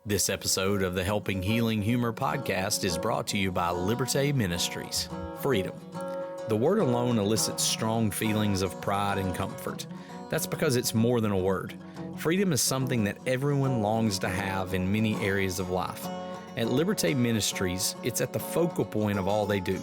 This episode of the Helping Healing Humor podcast is brought to you by Liberte Ministries. Freedom. The word alone elicits strong feelings of pride and comfort. That's because it's more than a word. Freedom is something that everyone longs to have in many areas of life. At Liberte Ministries, it's at the focal point of all they do.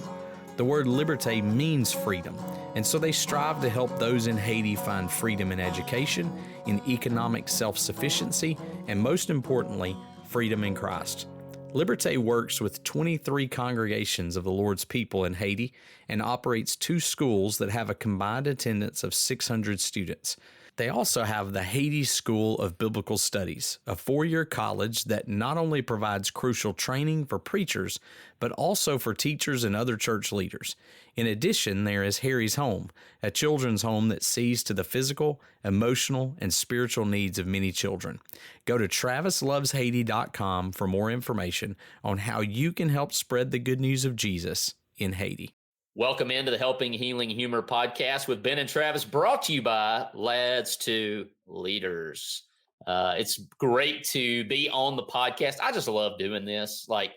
The word liberté means freedom, and so they strive to help those in Haiti find freedom in education, in economic self-sufficiency, and most importantly, freedom in Christ. Liberté works with 23 congregations of the Lord's people in Haiti and operates 2 schools that have a combined attendance of 600 students. They also have the Haiti School of Biblical Studies, a 4-year college that not only provides crucial training for preachers, but also for teachers and other church leaders. In addition, there is Harry's Home, a children's home that sees to the physical, emotional, and spiritual needs of many children. Go to TravisLovesHaiti.com for more information on how you can help spread the good news of Jesus in Haiti. Welcome into the Helping Healing Humor podcast with Ben and Travis, brought to you by Lads to Leaders. It's great to be on the podcast. I just love doing this. Like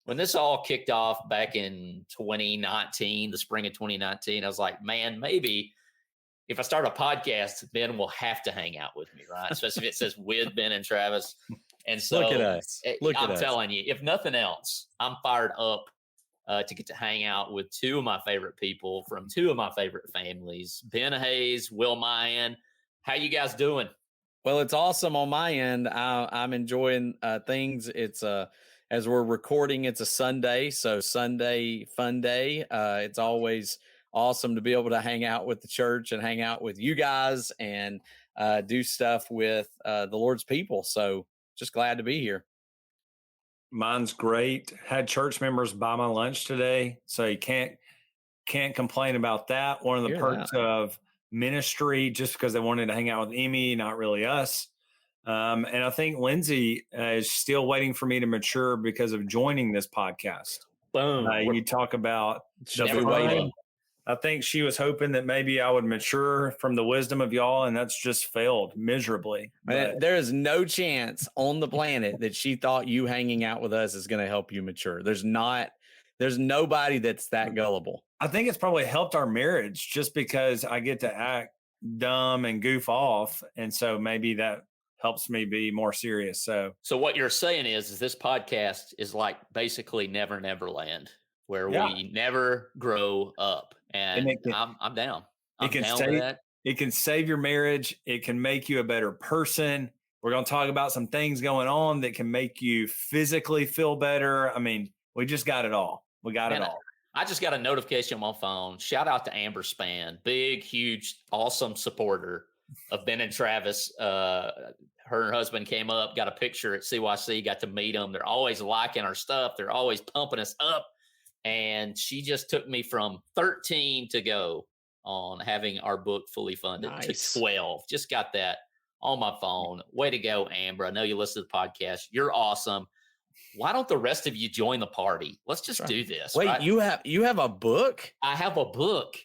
when this all kicked off back in 2019, the spring of 2019, I was like, man, maybe if I start a podcast, Ben will have to hang out with me, right? Especially if it says with Ben and Travis. And so Look at us. I'm telling you, if nothing else, I'm fired up to get to hang out with 2 of my favorite people from 2 of my favorite families, Ben Hayes, Will Mayan. How you guys doing? Well, it's awesome on my end. I'm enjoying things. It's as we're recording, it's a Sunday, so Sunday fun day. It's always awesome to be able to hang out with the church and hang out with you guys and do stuff with the Lord's people. So just glad to be here. Mine's great. Had church members buy my lunch today, so you can't complain about that. One of the perks of ministry, just because they wanted to hang out with Amy, not really us. And I think Lindsay is still waiting for me to mature because of joining this podcast. Boom. You talk about Never waiting. I think she was hoping that maybe I would mature from the wisdom of y'all, and that's just failed miserably. But there is no chance on the planet that she thought you hanging out with us is going to help you mature. There's nobody that's that gullible. I think it's probably helped our marriage just because I get to act dumb and goof off. And so maybe that helps me be more serious. So what you're saying is this podcast is like basically Never Land, where we never grow up. And I'm down. I'm down with that. It can save your marriage. It can make you a better person. We're going to talk about some things going on that can make you physically feel better. I mean, we just got it all. We got it all. I just got a notification on my phone. Shout out to Amber Spann, big, huge, awesome supporter of Ben and Travis. Her and her husband came up, got a picture at CYC, got to meet them. They're always liking our stuff. They're always pumping us up. And she just took me from 13 to go on having our book fully funded to 12. Just got that on my phone. Way to go, Amber. I know you listen to the podcast. You're awesome. Why don't the rest of you join the party? Let's just do this. Wait, right? you have a book? I have a book,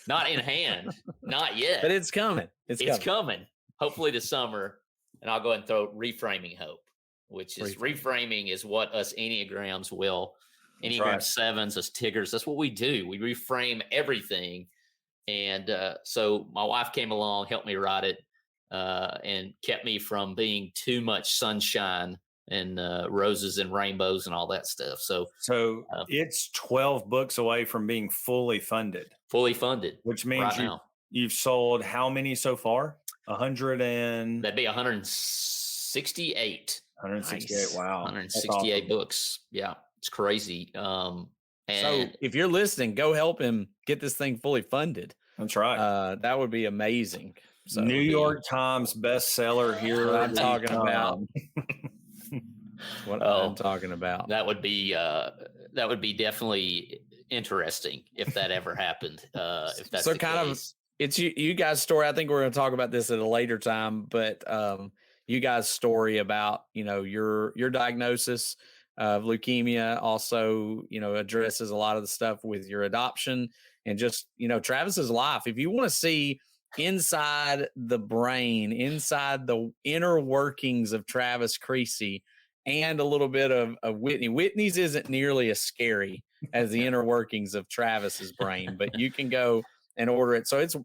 not in hand, not yet. But it's coming. It's coming. Hopefully this summer. And I'll go ahead and throw Reframing Hope, which is reframing is what us Enneagrams will. Enneagram 7s, us Tiggers, that's what we do. We reframe everything. And so my wife came along, helped me write it, and kept me from being too much sunshine and roses and rainbows and all that stuff. So it's 12 books away from being fully funded. Fully funded. Which means you've sold how many so far? 100 and... That'd be 168. 168, nice. Wow. 168 awesome. Books. Yeah. It's crazy. And so if you're listening, go help him get this thing fully funded. That's right. That would be amazing. So, New York Times bestseller here. What I'm talking about. What I'm talking about. That would be definitely interesting if that ever happened. If that's so the kind case. Of it's you guys' story. I think we're going to talk about this at a later time, but you guys' story about your diagnosis of leukemia also, addresses a lot of the stuff with your adoption and just, Travis's life. If you want to see inside the brain, inside the inner workings of Travis Creasy, and a little bit of Whitney. Whitney's isn't nearly as scary as the inner workings of Travis's brain, but you can go and order it. So it's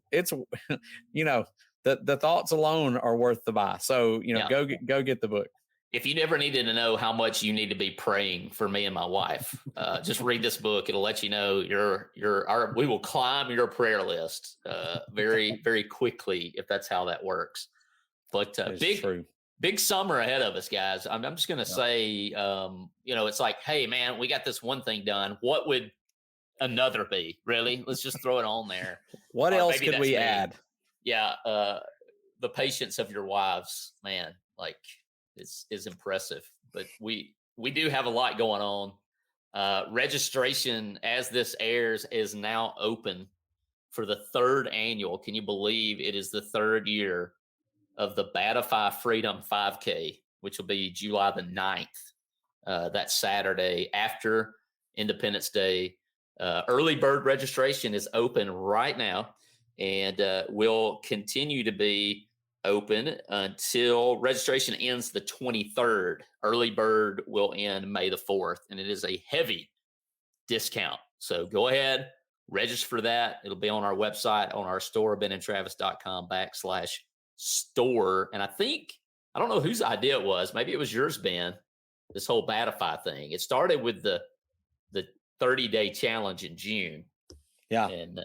the thoughts alone are worth the buy. So go get the book. If you never needed to know how much you need to be praying for me and my wife, just read this book. It'll let you know we will climb your prayer list very, very quickly if that's how that works. But big summer ahead of us, guys. I'm just going to say, it's like, hey, man, we got this one thing done. What would another be? Really? Let's just throw it on there. What else could we add? Yeah. The patience of your wives, man, like is impressive. But we do have a lot going on. Registration, as this airs, is now open for the third annual. Can you believe it is the third year of the Batify Freedom 5K, which will be July the 9th, that Saturday after Independence Day. Early bird registration is open right now and will continue to be open until registration ends the 23rd. Early bird will end May the 4th, and it is a heavy discount. So go ahead, register for that. It'll be on our website, on our store, benandtravis.com/store. And I don't know whose idea it was. Maybe it was yours, Ben, this whole Batify thing. It started with the 30-day challenge in June. Yeah. And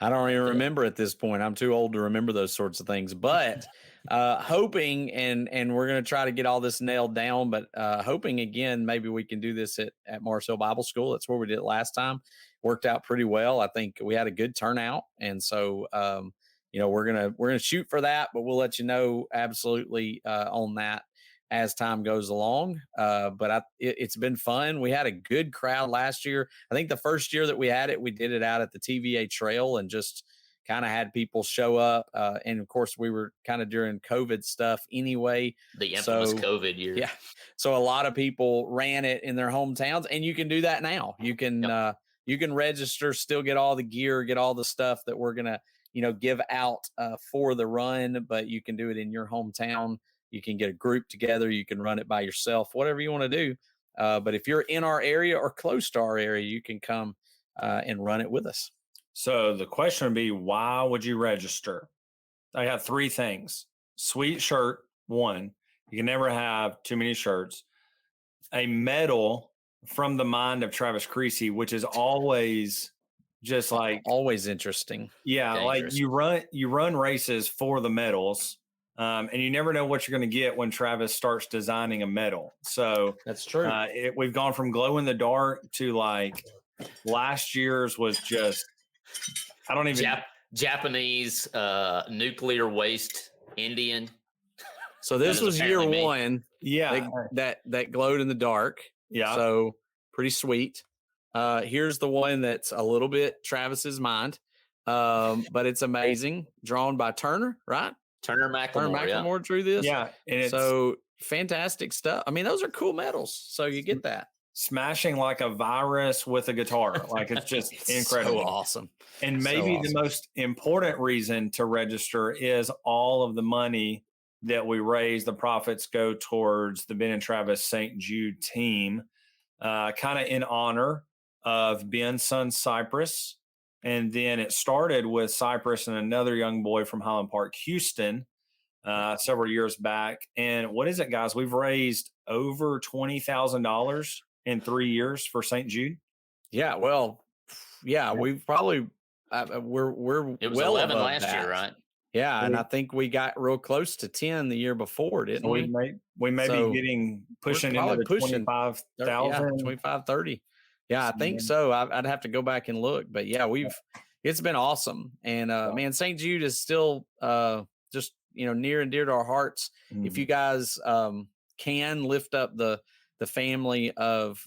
I don't even remember at this point. I'm too old to remember those sorts of things, but hoping, and we're going to try to get all this nailed down, but hoping again, maybe we can do this at Mars Hill Bible School. That's where we did it last time. Worked out pretty well. I think we had a good turnout. And so, we're going to shoot for that, but we'll let you know absolutely on that as time goes along. But it's been fun. We had a good crowd last year. I think the first year that we had it, we did it out at the TVA trail and just kind of had people show up. And of course we were kind of during COVID stuff anyway. The infamous COVID year. Yeah. So a lot of people ran it in their hometowns, and you can do that now. You can, you can register, still get all the gear, get all the stuff that we're going to, give out for the run, but you can do it in your hometown. You can get a group together. You can run it by yourself, whatever you want to do. But if you're in our area or close to our area, you can come and run it with us. So the question would be, why would you register? I got three things. Sweet shirt, one. You can never have too many shirts. A medal from the mind of Travis Creasy, which is always just like always interesting. Yeah, dangerous. Like you run races for the medals. And you never know what you're going to get when Travis starts designing a medal. So that's true. We've gone from glow in the dark to like last year's was just, I don't even Japanese nuclear waste Indian. So this was year one. Yeah. That glowed in the dark. Yeah. So pretty sweet. Here's the one that's a little bit Travis's mind. But it's amazing. Drawn by Turner, right? Turner McLemore drew this. Yeah. And so fantastic stuff. I mean, those are cool medals. So you get that. Smashing like a virus with a guitar. Like it's just incredible. So awesome. And maybe the most important reason to register is all of the money that we raise, the profits go towards the Ben and Travis St. Jude team, kind of in honor of Ben's son, Cypress. And then it started with Cypress and another young boy from Highland Park, Houston, several years back. And what is it, guys? We've raised over $20,000 in 3 years for St. Jude. Yeah, well, we've probably we're it was well 11 above last that. year, right? Yeah, and I think we got real close to 10 the year before, didn't we? We may be pushing into the 25,000, 25, 30. Yeah, I think so. I'd have to go back and look, but yeah, it's been awesome. And man, St. Jude is still just near and dear to our hearts. Mm-hmm. If you guys can lift up the family of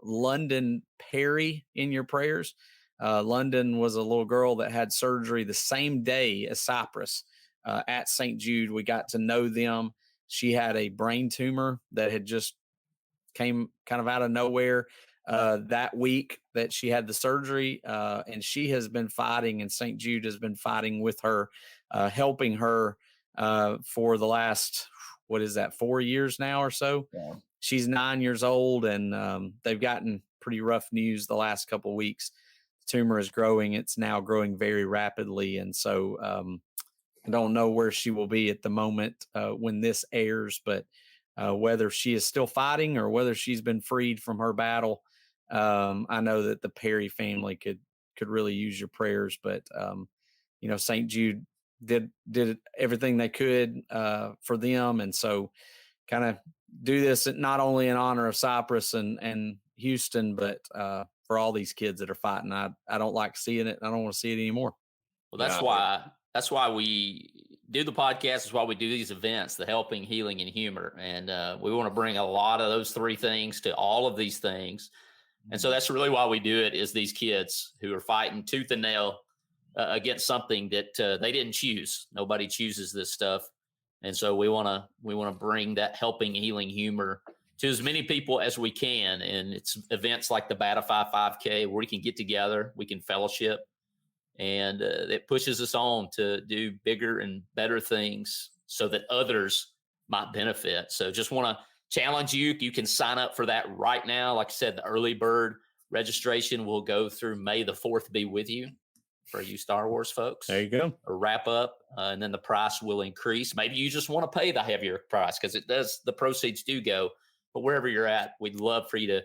London Perry in your prayers. London was a little girl that had surgery the same day as Cypress at St. Jude. We got to know them. She had a brain tumor that had just came kind of out of nowhere that week that she had the surgery. And she has been fighting, and St. Jude has been fighting with her, helping her for the last what is that, 4 years now or so. Yeah. She's 9 years old, and they've gotten pretty rough news the last couple of weeks. The tumor is growing. It's now growing very rapidly. And so I don't know where she will be at the moment when this airs, but whether she is still fighting or whether she's been freed from her battle, I know that the Perry family could really use your prayers. But St. Jude did everything they could for them, and so kind of do this not only in honor of Cypress and Houston, but for all these kids that are fighting. I don't like seeing it. I don't want to see it anymore. Well, that's why we do the podcast. That's why we do these events, the helping, healing, and humor. And we want to bring a lot of those three things to all of these things. And so that's really why we do it, is these kids who are fighting tooth and nail against something that they didn't choose. Nobody chooses this stuff. And so we want to bring that helping, healing, humor to as many people as we can. And it's events like the Batify 5K where we can get together, we can fellowship, and it pushes us on to do bigger and better things so that others might benefit. So just want to challenge you. You can sign up for that right now. Like I said, the early bird registration will go through May the 4th, be with you for you Star Wars folks. There you go. A wrap up, and then the price will increase. Maybe you just want to pay the heavier price because the proceeds do go. But wherever you're at, we'd love for you to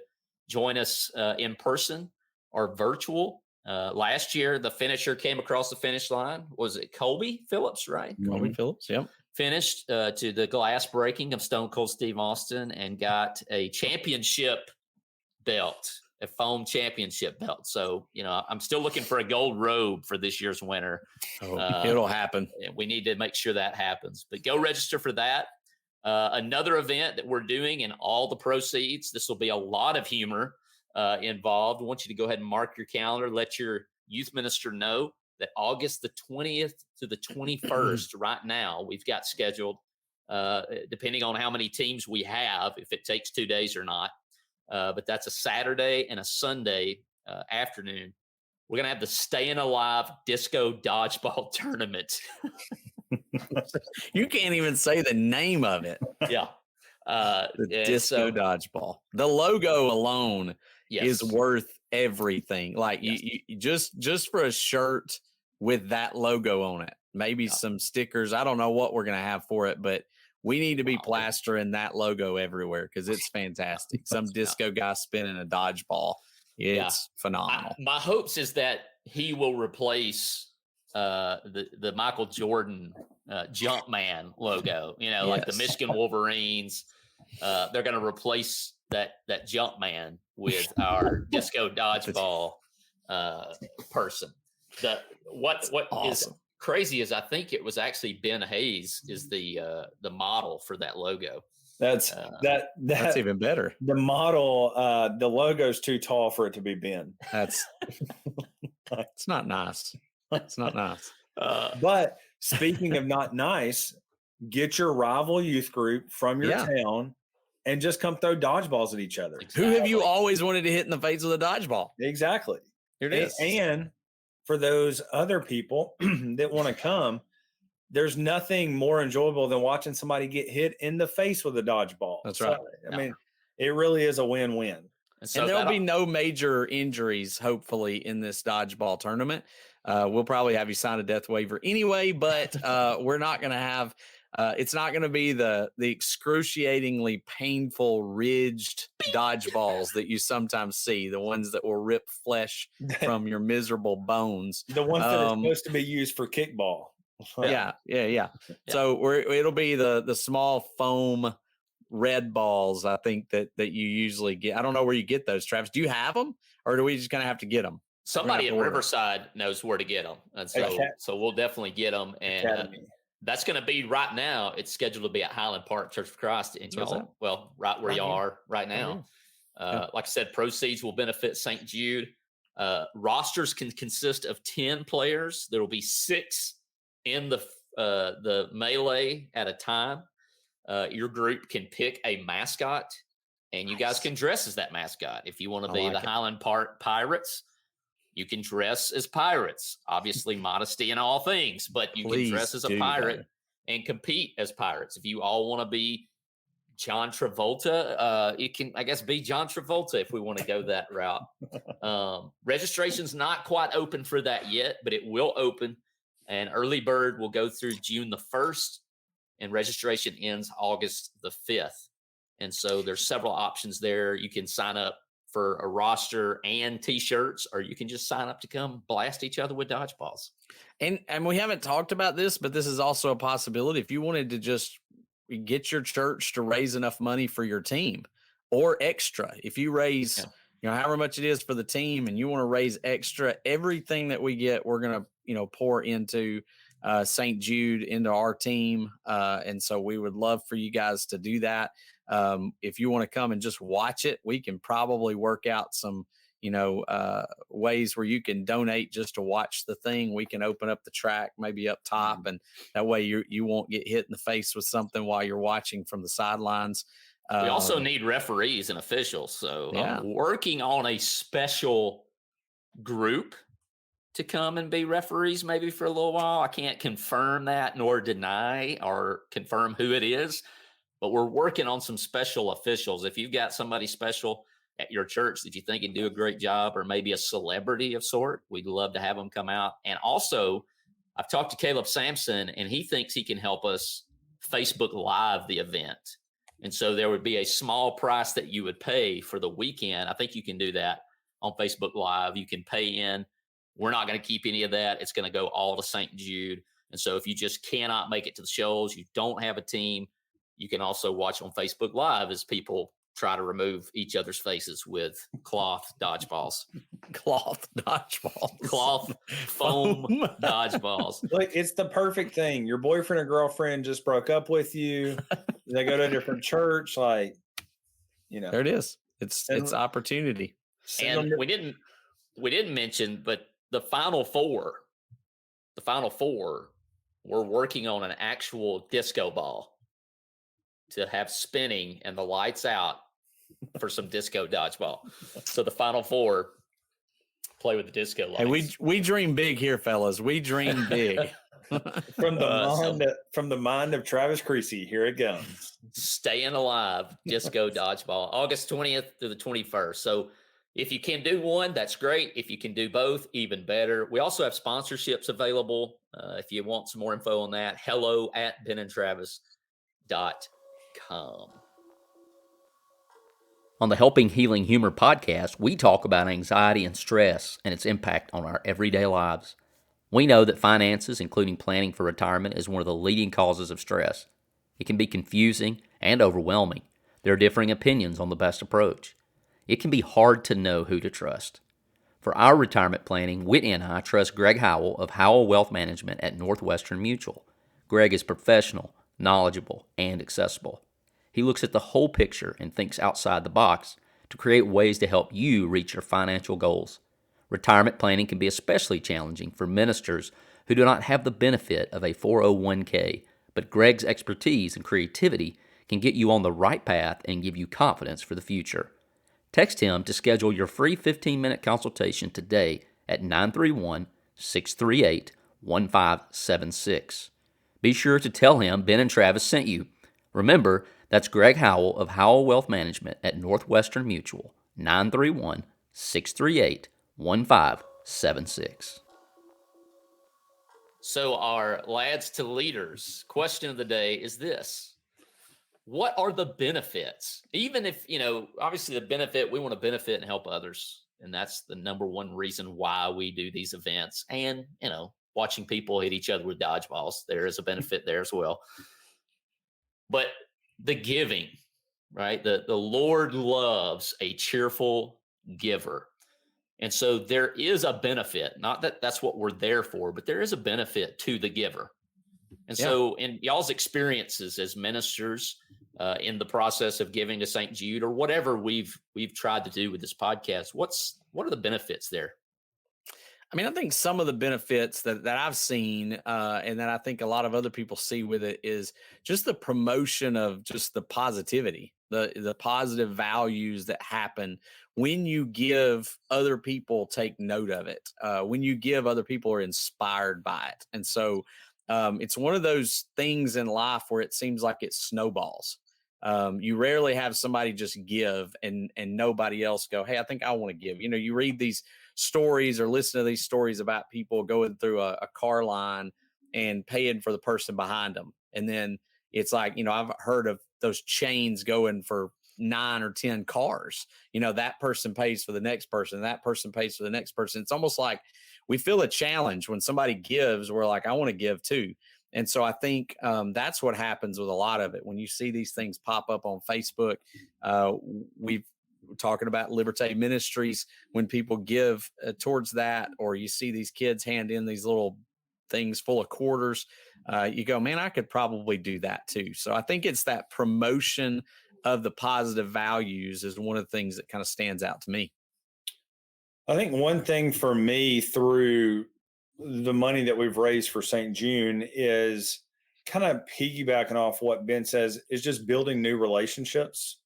join us in person or virtual. Last year, the finisher came across the finish line. Was it Colby Phillips, right? Colby Phillips, yep. Finished to the glass breaking of Stone Cold Steve Austin and got a championship belt, a foam championship belt. So, I'm still looking for a gold robe for this year's winner. It'll happen. We need to make sure that happens. But go register for that. Another event that we're doing, and all the proceeds, this will be a lot of humor involved. I want you to go ahead and mark your calendar. Let your youth minister know that August the 20th to the 21st right now, we've got scheduled, depending on how many teams we have, if it takes 2 days or not. But that's a Saturday and a Sunday afternoon. We're going to have the Staying Alive Disco Dodgeball Tournament. You can't even say the name of it. Yeah. The Disco Dodgeball. The logo alone is worth everything. Like you just for a shirt with that logo on it, maybe some stickers. I don't know what we're going to have for it, but we need to be plastering that logo everywhere because it's fantastic. Some disco guy spinning a dodgeball. It's phenomenal. My hopes is that he will replace the Michael Jordan Jumpman logo, like the Michigan Wolverines. They're going to replace that Jumpman with our Disco Dodgeball person. What awesome. Is crazy is I think it was actually Ben Hayes is the model for that logo. That's even better. The model, the logo's too tall for it to be Ben. It's not nice. It's not nice. But speaking of not nice, get your rival youth group from your town and just come throw dodgeballs at each other. Exactly. Who have you always wanted to hit in the face with a dodgeball? Exactly. Here it is. And for those other people that want to come, there's nothing more enjoyable than watching somebody get hit in the face with a dodgeball. That's right. I mean, it really is a win-win. And there'll be no major injuries, hopefully, in this dodgeball tournament. We'll probably have you sign a death waiver anyway, but we're not going to have it's not going to be the excruciatingly painful ridged dodgeballs that you sometimes see, the ones that will rip flesh from your miserable bones. The ones that are supposed to be used for kickball. Yeah. So it'll be the small foam red balls, I think, that you usually get. I don't know where you get those, Travis. Do you have them, or do we just kind of have to get them? Somebody at Riverside knows where to get them, and so we'll definitely get them. And that's going to be right now. It's scheduled to be at Highland Park Church of Christ in y'all. Well, right where you are right now. Like I said, proceeds will benefit St. Jude. Rosters can consist of 10 players. There will be 6 in the melee at a time. Your group can pick a mascot, and you guys can dress as that mascot. If you want to be the Highland Park Pirates, you can dress as pirates. Obviously, modesty in all things, but you can dress as a pirate and compete as pirates. If you all want to be John Travolta, it can, I guess, be John Travolta if we want to go that route. Registration's not quite open for that yet, but it will open, and early bird will go through June the 1st, and registration ends August the 5th. And so there's several options there. You can sign up for a roster and t-shirts, or you can just sign up to come blast each other with dodgeballs. And we haven't talked about this, but this is also a possibility. If you wanted to just get your church to raise enough money for your team or extra, if you raise, however much it is for the team and you want to raise extra, everything that we get, we're going to, pour into St. Jude, into our team. And so we would love for you guys to do that. If you want to come and just watch it, we can probably work out some, ways where you can donate just to watch the thing. We can open up the track, maybe up top, and that way you won't get hit in the face with something while you're watching from the sidelines. We also need referees and officials. So I'm working on a special group to come and be referees maybe for a little while. I can't confirm that nor deny or confirm who it is, but we're working on some special officials. If you've got somebody special at your church that you think can do a great job, or maybe a celebrity of sort, we'd love to have them come out. And also, I've talked to Caleb Sampson, and he thinks he can help us Facebook Live the event. And so there would be a small price that you would pay for the weekend. I think you can do that on Facebook Live. You can pay in. We're not going to keep any of that. It's going to go all to St. Jude. And so if you just cannot make it to the shows, you don't have a team, you can also watch on Facebook Live as people try to remove each other's faces with cloth dodgeballs. Cloth dodgeballs. Cloth foam dodgeballs. Like, it's the perfect thing. Your boyfriend or girlfriend just broke up with you. They go to a different church. Like, there it is. It's opportunity. And we didn't mention, but the Final Four, we're working on an actual disco ball to have spinning and the lights out for some disco dodgeball. So the Final Four play with the disco lights. Hey, we dream big here, fellas. We dream big. From the mind of Travis Creasy, here it goes. Staying alive, disco dodgeball, August 20th to the 21st. So if you can do one, that's great. If you can do both, even better. We also have sponsorships available. If you want some more info on that, hello@benandtravis.com. On the Helping Healing Humor podcast, we talk about anxiety and stress and its impact on our everyday lives. We know that finances, including planning for retirement, is one of the leading causes of stress. It can be confusing and overwhelming. There are differing opinions on the best approach. It can be hard to know who to trust. For our retirement planning, Whitney and I trust Greg Howell of Howell Wealth Management at Northwestern Mutual. Greg is professional, knowledgeable, and accessible. He looks at the whole picture and thinks outside the box to create ways to help you reach your financial goals. Retirement planning can be especially challenging for ministers who do not have the benefit of a 401k, but Greg's expertise and creativity can get you on the right path and give you confidence for the future. Text him to schedule your free 15-minute consultation today at 931-638-1576. Be sure to tell him Ben and Travis sent you. Remember, that's Greg Howell of Howell Wealth Management at Northwestern Mutual, 931-638-1576. So our lads to leaders question of the day is this: what are the benefits? Even if, obviously the benefit, we want to benefit and help others. And that's the number one reason why we do these events. And, watching people hit each other with dodgeballs, there is a benefit there as well. But the giving, right? The Lord loves a cheerful giver. And so there is a benefit, not that that's what we're there for, but there is a benefit to the giver. And so in y'all's experiences as ministers in the process of giving to St. Jude, or whatever we've tried to do with this podcast, what are the benefits there? I mean, I think some of the benefits that I've seen and that I think a lot of other people see with it is just the promotion of just the positivity, the positive values that happen when you give. Other people take note of it. When you give, other people are inspired by it. And so it's one of those things in life where it seems like it snowballs. You rarely have somebody just give and nobody else go, hey, I think I want to give. You read these stories or listen to these stories about people going through a car line and paying for the person behind them. And then it's like, I've heard of those chains going for 9 or 10 cars. That person pays for the next person. That person pays for the next person. It's almost like we feel a challenge when somebody gives. We're like, I want to give too. And so I think that's what happens with a lot of it. When you see these things pop up on Facebook, we're talking about Liberte Ministries. When people give towards that, or you see these kids hand in these little things full of quarters, you go, man, I could probably do that too. So I think it's that promotion of the positive values is one of the things that kind of stands out to me. I think one thing for me through the money that we've raised for St. June is kind of piggybacking off what Ben says, is just building new relationships.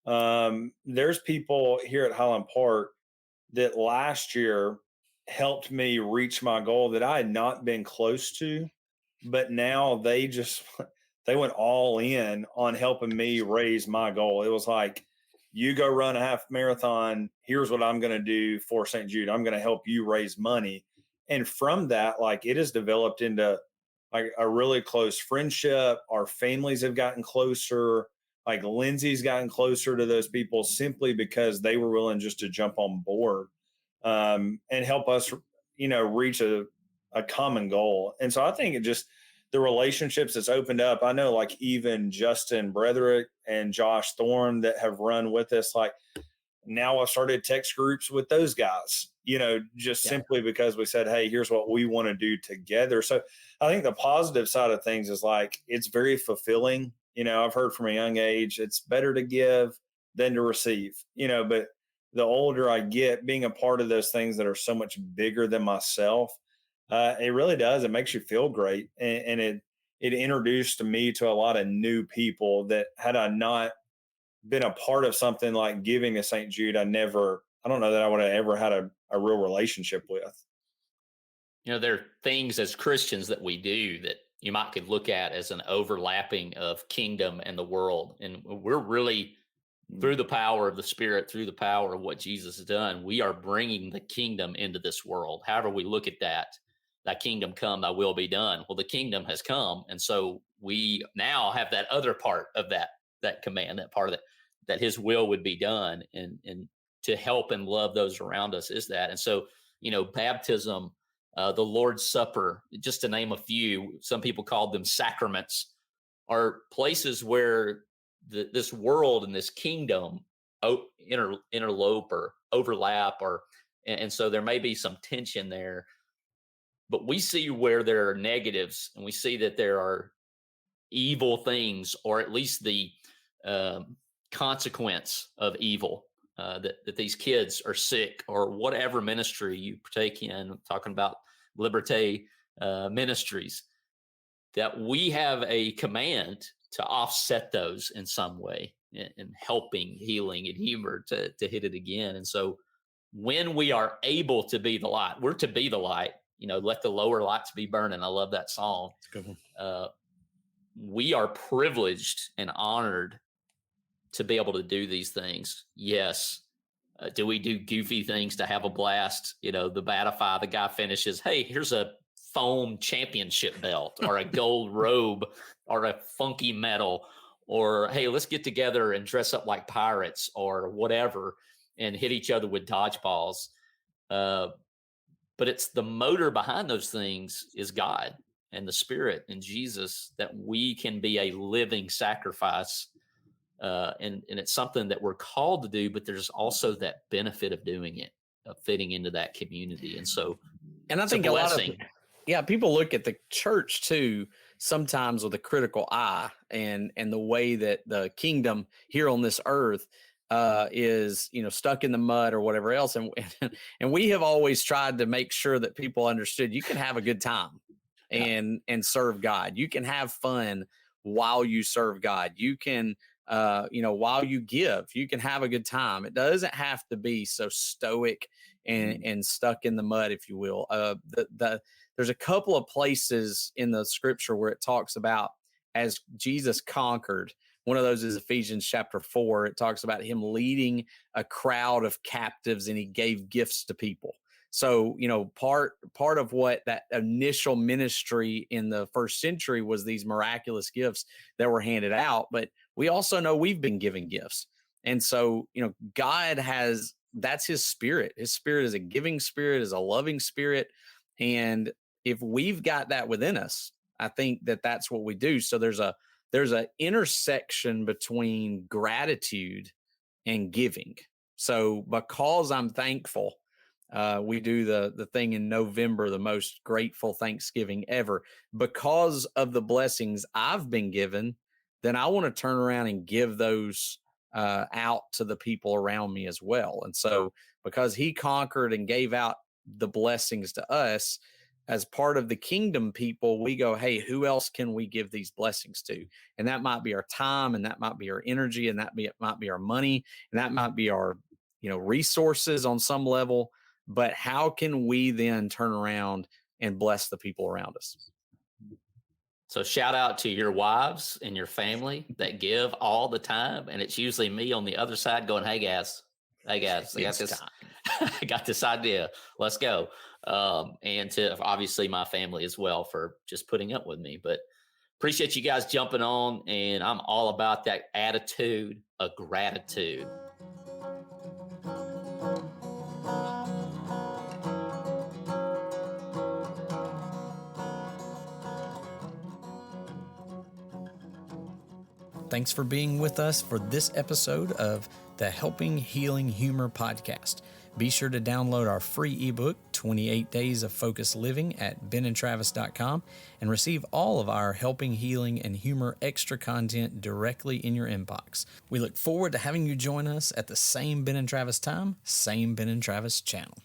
There's people here at Highland Park that last year helped me reach my goal that I had not been close to, but now they went all in on helping me raise my goal. It was like, you go run a half marathon. Here's what I'm going to do for St. Jude. I'm going to help you raise money. And from that, like, it has developed into like a really close friendship. Our families have gotten closer. Like, Lindsay's gotten closer to those people simply because they were willing just to jump on board and help us, reach a common goal. And so I think it just, the relationships that's opened up. I know, like, even Justin Bretherick and Josh Thorne that have run with us, like, now I've started text groups with those guys, just simply because we said, hey, here's what we want to do together. So I think the positive side of things is, like, it's very fulfilling. I've heard from a young age, it's better to give than to receive, but the older I get, being a part of those things that are so much bigger than myself, it really does. It makes you feel great. And it introduced me to a lot of new people that, had I not been a part of something like giving to St. Jude, I don't know that I would have ever had a real relationship with. There are things as Christians that we do that you could look at as an overlapping of kingdom and the world. And we're really, through the power of the Spirit, through the power of what Jesus has done, we are bringing the kingdom into this world. However we look at that, thy kingdom come, thy will be done. Well, the kingdom has come. And so we now have that other part of that command, that part of that his will would be done, and to help and love those around us is that. And so, baptism, the Lord's Supper, just to name a few, some people called them sacraments, are places where this world and this kingdom interlope or overlap, and so there may be some tension there. But we see where there are negatives, and we see that there are evil things, or at least the consequence of evil, that these kids are sick, or whatever ministry you partake in. I'm talking about Liberte Ministries, that we have a command to offset those in some way, and helping, healing, and humor to hit it again. And so when we are able to be the light, we're to be the light. Let the lower lights be burning. I love that song. That's a good one. We are privileged and honored to be able to do these things. Yes. Do we do goofy things to have a blast? The Batify, the guy finishes, hey, here's a foam championship belt, or a gold robe, or a funky medal, or, hey, let's get together and dress up like pirates, or whatever, and hit each other with dodgeballs. But it's the motor behind those things is God and the Spirit and Jesus, that we can be a living sacrifice. And it's something that we're called to do, but there's also that benefit of doing it, of fitting into that community. And so, and I think a lot of people look at the church too, sometimes with a critical eye, and the way that the kingdom here on this earth is, stuck in the mud or whatever else. And we have always tried to make sure that people understood you can have a good time and serve God. You can have fun while you serve God. You can, while you give, you can have a good time. It doesn't have to be so stoic and stuck in the mud, if you will. The there's a couple of places in the scripture where it talks about as Jesus conquered. One of those is Ephesians chapter 4. It talks about him leading a crowd of captives and he gave gifts to people. So, part of what that initial ministry in the first century was these miraculous gifts that were handed out. But we also know we've been given gifts. And so, God that's his spirit. His spirit is a giving spirit, is a loving spirit. And if we've got that within us, I think that's what we do. So there's a intersection between gratitude and giving. So because I'm thankful, we do the thing in November, the most grateful Thanksgiving ever. Because of the blessings I've been given, then I want to turn around and give those out to the people around me as well. And so because he conquered and gave out the blessings to us, as part of the kingdom people, we go, hey, who else can we give these blessings to? And that might be our time, and that might be our energy, and it might be our money, and that might be our, resources on some level. But how can we then turn around and bless the people around us? So shout out to your wives and your family that give all the time. And it's usually me on the other side going, hey guys, I got this idea. Let's go. And to obviously my family as well for just putting up with me. But appreciate you guys jumping on. And I'm all about that attitude of gratitude. Thanks for being with us for this episode of the Helping Healing Humor podcast. Be sure to download our free ebook, 28 Days of Focused Living, at benandtravis.com and receive all of our Helping Healing and Humor extra content directly in your inbox. We look forward to having you join us at the same Ben and Travis time, same Ben and Travis channel.